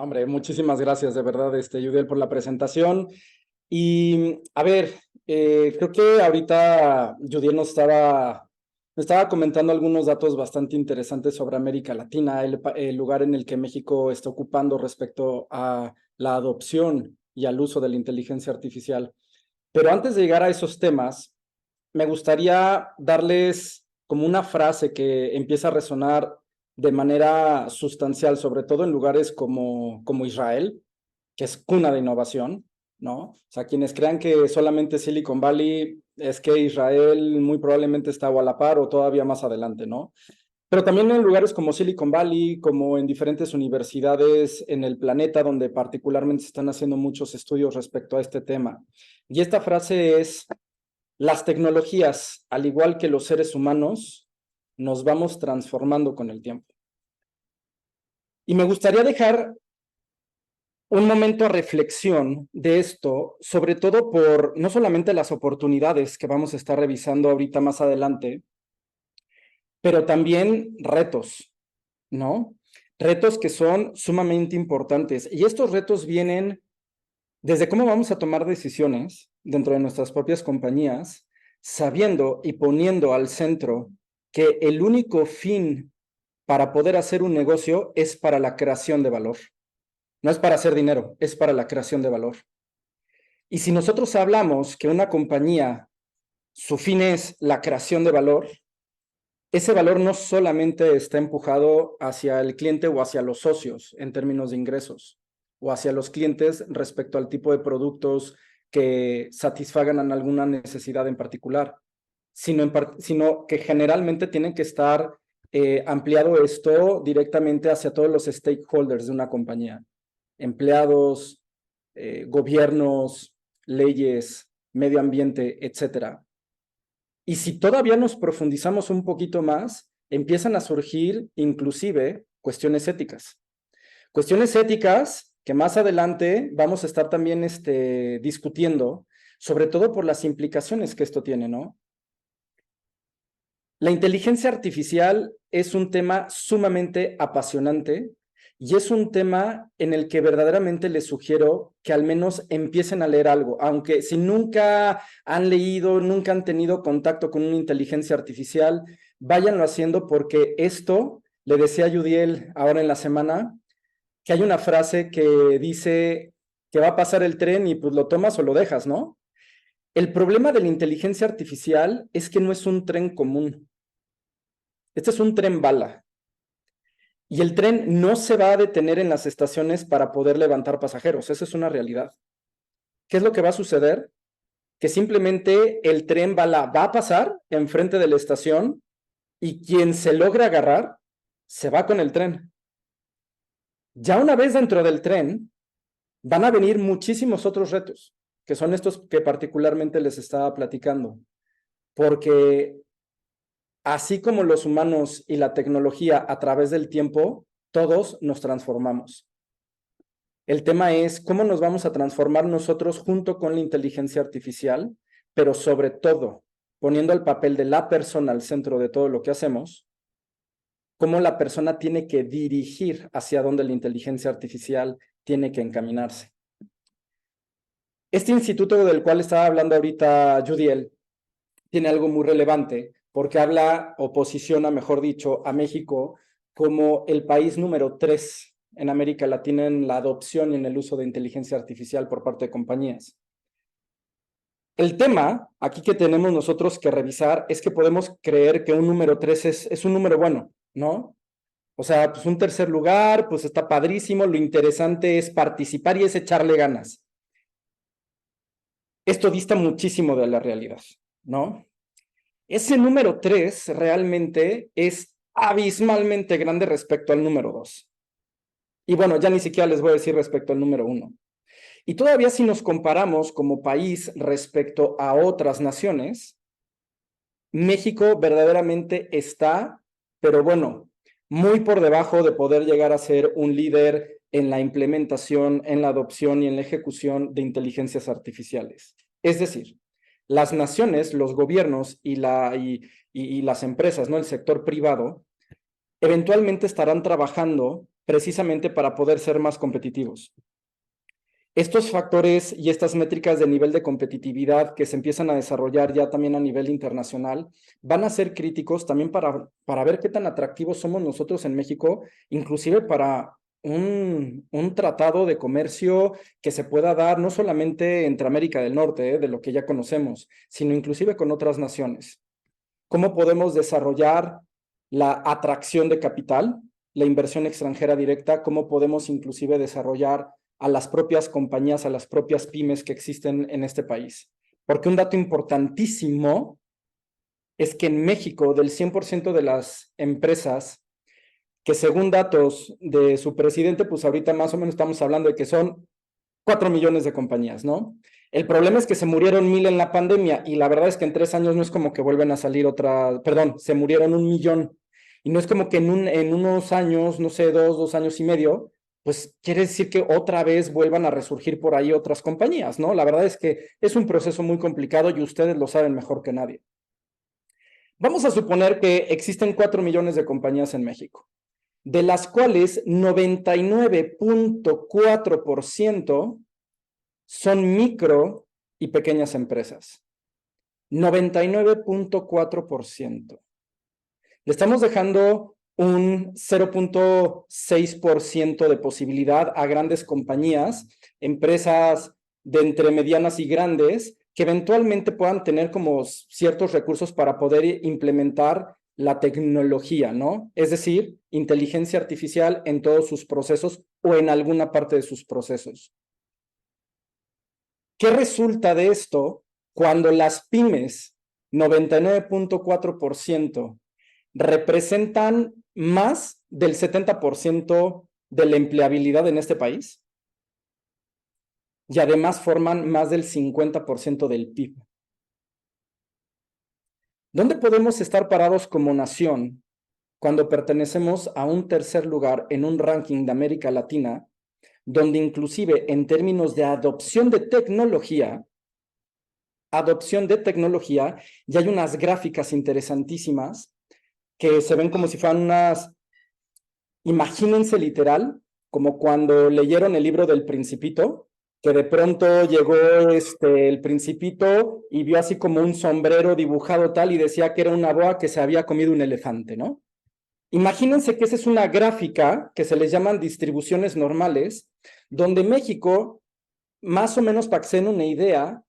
No, hombre, muchísimas gracias de verdad, Yudiel, por la presentación. Y a ver, creo que ahorita Yudiel me estaba comentando algunos datos bastante interesantes sobre América Latina, el lugar en el que México está ocupando respecto a la adopción y al uso de la inteligencia artificial. Pero antes de llegar a esos temas, me gustaría darles como una frase que empieza a resonar de manera sustancial, sobre todo en lugares como Israel, que es cuna de innovación, ¿no? O sea, quienes crean que solamente Silicon Valley es que Israel muy probablemente está o a la par o todavía más adelante, ¿no? Pero también en lugares como Silicon Valley, como en diferentes universidades en el planeta, donde particularmente se están haciendo muchos estudios respecto a este tema. Y esta frase es: las tecnologías, al igual que los seres humanos, nos vamos transformando con el tiempo. Y me gustaría dejar un momento a reflexión de esto, sobre todo por no solamente las oportunidades que vamos a estar revisando ahorita más adelante, pero también retos, ¿no? Retos que son sumamente importantes. Y estos retos vienen desde cómo vamos a tomar decisiones dentro de nuestras propias compañías, sabiendo y poniendo al centro que el único fin para poder hacer un negocio es para la creación de valor. No es para hacer dinero, es para la creación de valor. Y si nosotros hablamos que una compañía, su fin es la creación de valor, ese valor no solamente está empujado hacia el cliente o hacia los socios en términos de ingresos, o hacia los clientes respecto al tipo de productos que satisfagan alguna necesidad en particular, sino que generalmente tienen que estar ampliado esto directamente hacia todos los stakeholders de una compañía: empleados, gobiernos, leyes, medio ambiente, etcétera. Y si todavía nos profundizamos un poquito más, empiezan a surgir inclusive cuestiones éticas. Cuestiones éticas que más adelante vamos a estar también discutiendo, sobre todo por las implicaciones que esto tiene, ¿no? La inteligencia artificial es un tema sumamente apasionante y es un tema en el que verdaderamente les sugiero que al menos empiecen a leer algo, aunque si nunca han leído, nunca han tenido contacto con una inteligencia artificial, váyanlo haciendo, porque esto, le decía a Yudiel ahora en la semana, que hay una frase que dice que va a pasar el tren y pues lo tomas o lo dejas, ¿no? El problema de la inteligencia artificial es que no es un tren común. Este es un tren bala. Y el tren no se va a detener en las estaciones para poder levantar pasajeros. Esa es una realidad. ¿Qué es lo que va a suceder? Que simplemente el tren bala va a pasar enfrente de la estación y quien se logra agarrar se va con el tren. Ya una vez dentro del tren, van a venir muchísimos otros retos, que son estos que particularmente les estaba platicando. Porque así como los humanos y la tecnología a través del tiempo, todos nos transformamos. El tema es cómo nos vamos a transformar nosotros junto con la inteligencia artificial, pero sobre todo poniendo el papel de la persona al centro de todo lo que hacemos, cómo la persona tiene que dirigir hacia dónde la inteligencia artificial tiene que encaminarse. Este instituto del cual estaba hablando ahorita Yudiel tiene algo muy relevante, porque habla o posiciona, mejor dicho, a México como el país número 3 en América Latina en la adopción y en el uso de inteligencia artificial por parte de compañías. El tema aquí que tenemos nosotros que revisar es que podemos creer que un número 3 es un número bueno, ¿no? O sea, pues un tercer lugar, pues está padrísimo, lo interesante es participar y es echarle ganas. Esto dista muchísimo de la realidad, ¿no? Ese número 3 realmente es abismalmente grande respecto al número 2. Y bueno, ya ni siquiera les voy a decir respecto al número 1. Y todavía si nos comparamos como país respecto a otras naciones, México verdaderamente está, pero bueno, muy por debajo de poder llegar a ser un líder en la implementación, en la adopción y en la ejecución de inteligencias artificiales. Es decir, las naciones, los gobiernos y las empresas, ¿no? El sector privado, eventualmente estarán trabajando precisamente para poder ser más competitivos. Estos factores y estas métricas de nivel de competitividad que se empiezan a desarrollar ya también a nivel internacional van a ser críticos también para ver qué tan atractivos somos nosotros en México, inclusive para un tratado de comercio que se pueda dar no solamente entre América del Norte, de lo que ya conocemos, sino inclusive con otras naciones. ¿Cómo podemos desarrollar la atracción de capital, la inversión extranjera directa? ¿Cómo podemos inclusive desarrollar a las propias compañías, a las propias pymes que existen en este país? Porque un dato importantísimo es que en México, del 100% de las empresas, que según datos de su presidente, pues ahorita más o menos estamos hablando de que son 4 millones de compañías, ¿no? El problema es que se murieron 1,000 en la pandemia y la verdad es que en 3 años no es como que vuelven a salir otra, perdón, se murieron 1,000,000 y no es como que en unos años, no sé, 2 años y medio, pues quiere decir que otra vez vuelvan a resurgir por ahí otras compañías, ¿no? La verdad es que es un proceso muy complicado y ustedes lo saben mejor que nadie. Vamos a suponer que existen 4 millones de compañías en México, de las cuales 99.4% son micro y pequeñas empresas. 99.4%. Le estamos dejando un 0.6% de posibilidad a grandes compañías, empresas de entre medianas y grandes, que eventualmente puedan tener como ciertos recursos para poder implementar la tecnología, ¿no? Es decir, inteligencia artificial en todos sus procesos o en alguna parte de sus procesos. ¿Qué resulta de esto cuando las pymes, 99.4%, representan más del 70% de la empleabilidad en este país? Y además forman más del 50% del PIB. ¿Dónde podemos estar parados como nación cuando pertenecemos a un tercer lugar en un ranking de América Latina, donde inclusive en términos de adopción de tecnología, y hay unas gráficas interesantísimas que se ven como si fueran unas, imagínense literal, como cuando leyeron el libro del Principito, que de pronto llegó el Principito y vio así como un sombrero dibujado tal y decía que era una boa que se había comido un elefante, ¿no? Imagínense que esa es una gráfica que se les llaman distribuciones normales, donde México, más o menos para que se den una idea,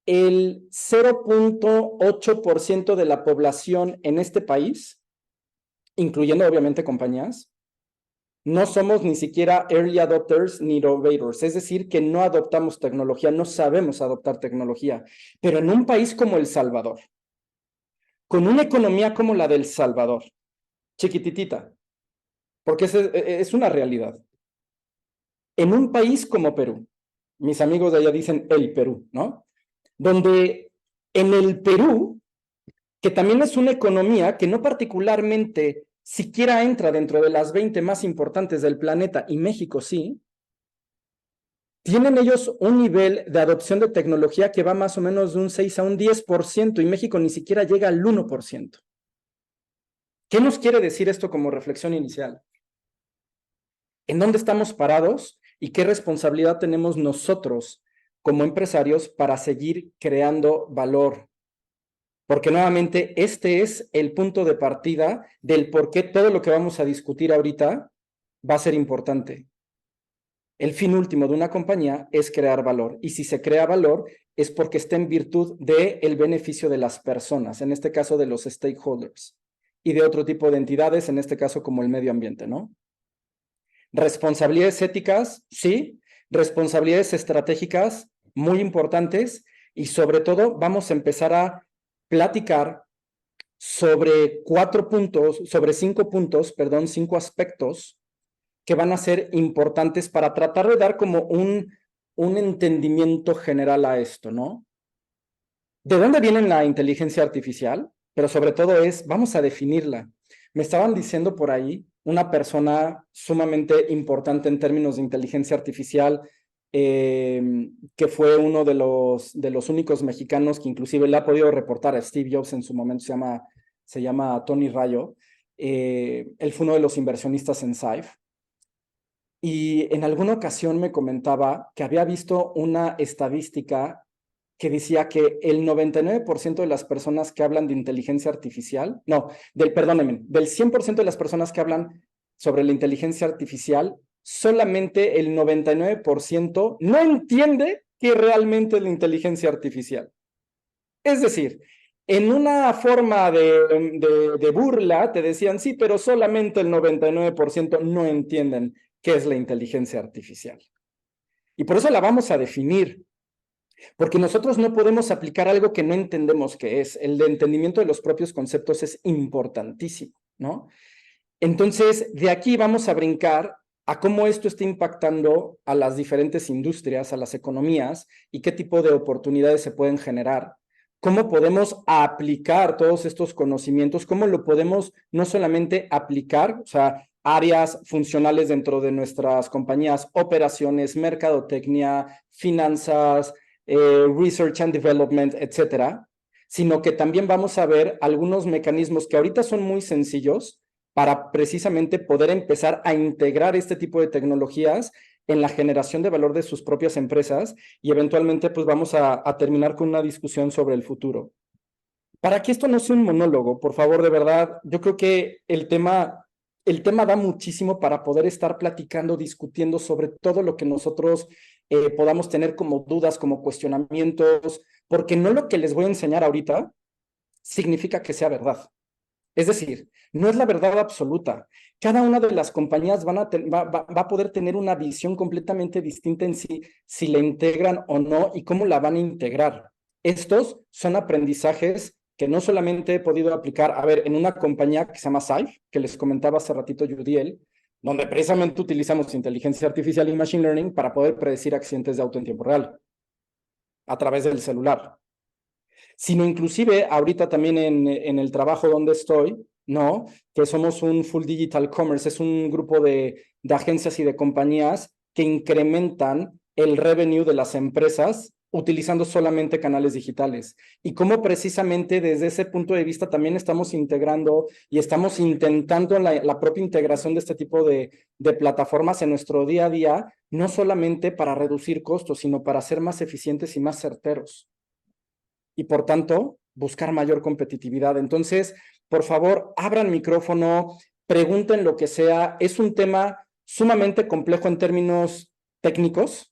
el 0.8% de la población en este país, incluyendo obviamente compañías, no somos ni siquiera early adopters ni innovators, es decir, que no adoptamos tecnología, no sabemos adoptar tecnología. Pero en un país como El Salvador, con una economía como la del Salvador, chiquititita, porque es una realidad. En un país como Perú, mis amigos de allá dicen el Perú, ¿no? Donde en el Perú, que también es una economía que no particularmente siquiera entra dentro de las 20 más importantes del planeta, y México sí, tienen ellos un nivel de adopción de tecnología que va más o menos de un 6 a un 10%, y México ni siquiera llega al 1%. ¿Qué nos quiere decir esto como reflexión inicial? ¿En dónde estamos parados y qué responsabilidad tenemos nosotros como empresarios para seguir creando valor? Porque nuevamente este es el punto de partida del por qué todo lo que vamos a discutir ahorita va a ser importante. El fin último de una compañía es crear valor, y si se crea valor es porque está en virtud del beneficio de las personas, en este caso de los stakeholders, y de otro tipo de entidades, en este caso como el medio ambiente, ¿no? Responsabilidades éticas, sí. Responsabilidades estratégicas, muy importantes. Y sobre todo, vamos a empezar a platicar sobre 5 puntos, perdón, 5 aspectos que van a ser importantes para tratar de dar como un entendimiento general a esto, ¿no? ¿De dónde viene la inteligencia artificial? Pero sobre todo vamos a definirla. Me estaban diciendo por ahí una persona sumamente importante en términos de inteligencia artificial, que fue uno de los únicos mexicanos que inclusive le ha podido reportar a Steve Jobs en su momento, se llama Tony Rayo. Él fue uno de los inversionistas en Saif. y en alguna ocasión me comentaba que había visto una estadística que decía que el 99% de las personas que hablan de inteligencia artificial, no, perdónenme, del 100% de las personas que hablan sobre la inteligencia artificial, solamente el 99% no entiende qué realmente es la inteligencia artificial. Es decir, en una forma de burla te decían, sí, pero solamente el 99% no entienden qué es la inteligencia artificial. Y por eso la vamos a definir, porque nosotros no podemos aplicar algo que no entendemos qué es. El entendimiento de los propios conceptos es importantísimo, ¿no? Entonces, de aquí vamos a brincar a cómo esto está impactando a las diferentes industrias, a las economías y qué tipo de oportunidades se pueden generar. Cómo podemos aplicar todos estos conocimientos, cómo lo podemos no solamente aplicar, o sea, áreas funcionales dentro de nuestras compañías, operaciones, mercadotecnia, finanzas, research and development, etcétera, sino que también vamos a ver algunos mecanismos que ahorita son muy sencillos para precisamente poder empezar a integrar este tipo de tecnologías en la generación de valor de sus propias empresas y eventualmente pues vamos a terminar con una discusión sobre el futuro. Para que esto no sea un monólogo, por favor, de verdad, yo creo que el tema da muchísimo para poder estar platicando, discutiendo sobre todo lo que nosotros podamos tener como dudas, como cuestionamientos, porque no lo que les voy a enseñar ahorita significa que sea verdad. Es decir, no es la verdad absoluta. Cada una de las compañías va a poder tener una visión completamente distinta en sí, si la integran o no y cómo la van a integrar. Estos son aprendizajes que no solamente he podido aplicar, a ver, en una compañía que se llama Saif, que les comentaba hace ratito Yudiel, donde precisamente utilizamos inteligencia artificial y machine learning para poder predecir accidentes de auto en tiempo real a través del celular, sino inclusive ahorita también en el trabajo donde estoy, ¿no? Que somos un full digital commerce, es un grupo de agencias y de compañías que incrementan el revenue de las empresas utilizando solamente canales digitales. Y cómo precisamente desde ese punto de vista también estamos integrando y estamos intentando la propia integración de este tipo de plataformas en nuestro día a día, no solamente para reducir costos, sino para ser más eficientes y más certeros y por tanto buscar mayor competitividad. Entonces, por favor, abran micrófono, pregunten lo que sea. Es un tema sumamente complejo en términos técnicos.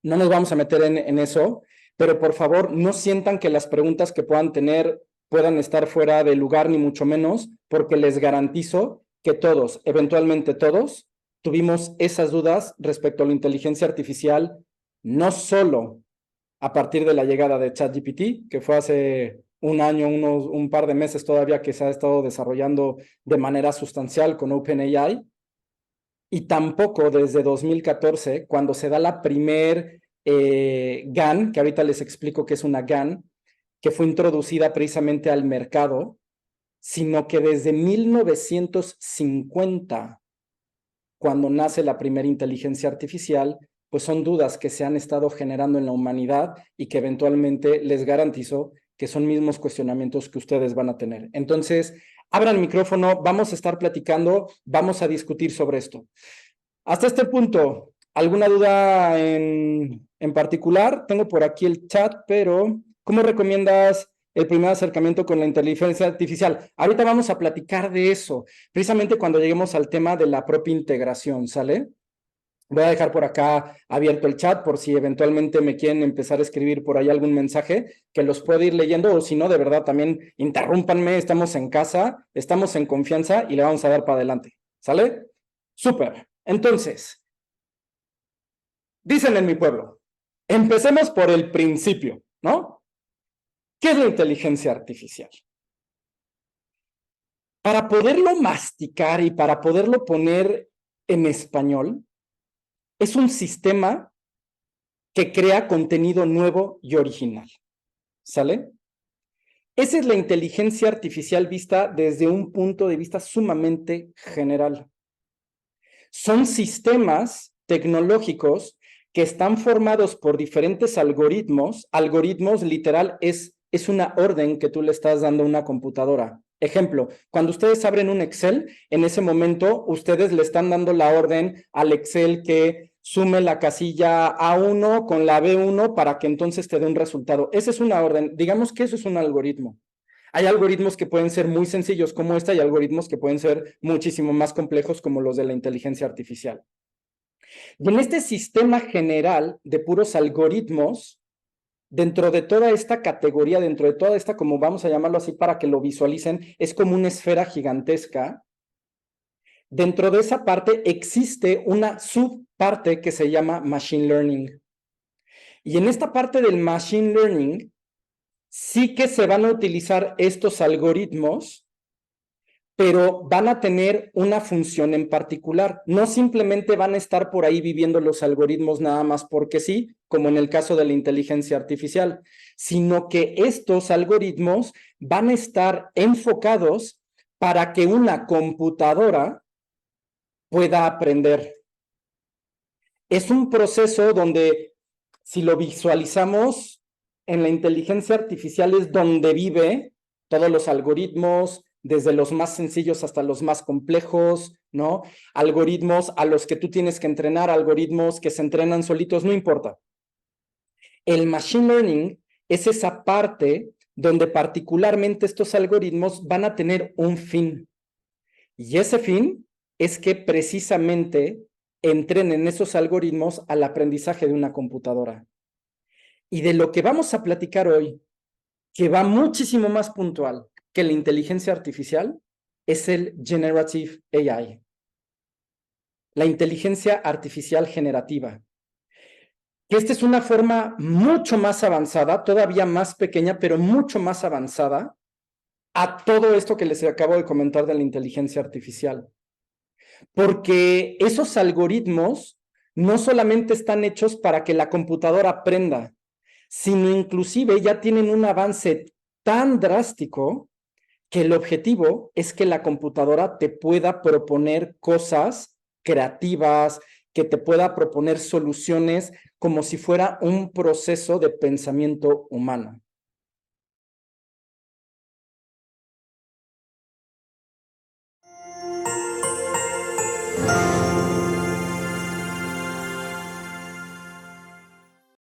No nos vamos a meter en eso, pero por favor, no sientan que las preguntas que puedan tener puedan estar fuera de lugar, ni mucho menos, porque les garantizo que todos, eventualmente todos, tuvimos esas dudas respecto a la inteligencia artificial, no solo a partir de la llegada de ChatGPT, que fue hace un año, un par de meses todavía que se ha estado desarrollando de manera sustancial con OpenAI, y tampoco desde 2014, cuando se da la primer GAN, que ahorita les explico qué es una GAN, que fue introducida precisamente al mercado, sino que desde 1950, cuando nace la primera inteligencia artificial, pues son dudas que se han estado generando en la humanidad y que eventualmente les garantizo que son mismos cuestionamientos que ustedes van a tener. Entonces, abran el micrófono, vamos a estar platicando, vamos a discutir sobre esto. Hasta este punto, ¿alguna duda en particular? Tengo por aquí el chat, pero ¿cómo recomiendas el primer acercamiento con la inteligencia artificial? Ahorita vamos a platicar de eso, precisamente cuando lleguemos al tema de la propia integración, ¿sale? Voy a dejar por acá abierto el chat por si eventualmente me quieren empezar a escribir por ahí algún mensaje que los puedo ir leyendo, o si no, de verdad también interrúmpanme, estamos en casa, estamos en confianza y le vamos a dar para adelante, ¿sale? Súper. Entonces, dicen en mi pueblo, empecemos por el principio, ¿no? ¿Qué es la inteligencia artificial? Para poderlo masticar y para poderlo poner en español, es un sistema que crea contenido nuevo y original, ¿sale? Esa es la inteligencia artificial vista desde un punto de vista sumamente general. Son sistemas tecnológicos que están formados por diferentes algoritmos. Algoritmos literal es una orden que tú le estás dando a una computadora. Ejemplo, cuando ustedes abren un Excel, en ese momento ustedes le están dando la orden al Excel que sume la casilla A1 con la B1 para que entonces te dé un resultado. Esa es una orden. Digamos que eso es un algoritmo. Hay algoritmos que pueden ser muy sencillos como esta y algoritmos que pueden ser muchísimo más complejos como los de la inteligencia artificial. Y en este sistema general de puros algoritmos, dentro de toda esta categoría, dentro de toda esta, como vamos a llamarlo así para que lo visualicen, es como una esfera gigantesca. Dentro de esa parte existe una subparte que se llama Machine Learning. Y en esta parte del Machine Learning sí que se van a utilizar estos algoritmos, pero van a tener una función en particular. No simplemente van a estar por ahí viviendo los algoritmos nada más porque sí, como en el caso de la inteligencia artificial, sino que estos algoritmos van a estar enfocados para que una computadora pueda aprender. Es un proceso donde, si lo visualizamos, en la inteligencia artificial es donde vive todos los algoritmos, desde los más sencillos hasta los más complejos, ¿no? Algoritmos a los que tú tienes que entrenar, algoritmos que se entrenan solitos, no importa. El machine learning es esa parte donde particularmente estos algoritmos van a tener un fin. Y ese fin es que precisamente entrenen esos algoritmos al aprendizaje de una computadora. Y de lo que vamos a platicar hoy, que va muchísimo más puntual que la inteligencia artificial, es el Generative AI, la inteligencia artificial generativa. Esta es una forma mucho más avanzada, todavía más pequeña, pero mucho más avanzada a todo esto que les acabo de comentar de la inteligencia artificial. Porque esos algoritmos no solamente están hechos para que la computadora aprenda, sino inclusive ya tienen un avance tan drástico que el objetivo es que la computadora te pueda proponer cosas creativas, que te pueda proponer soluciones como si fuera un proceso de pensamiento humano.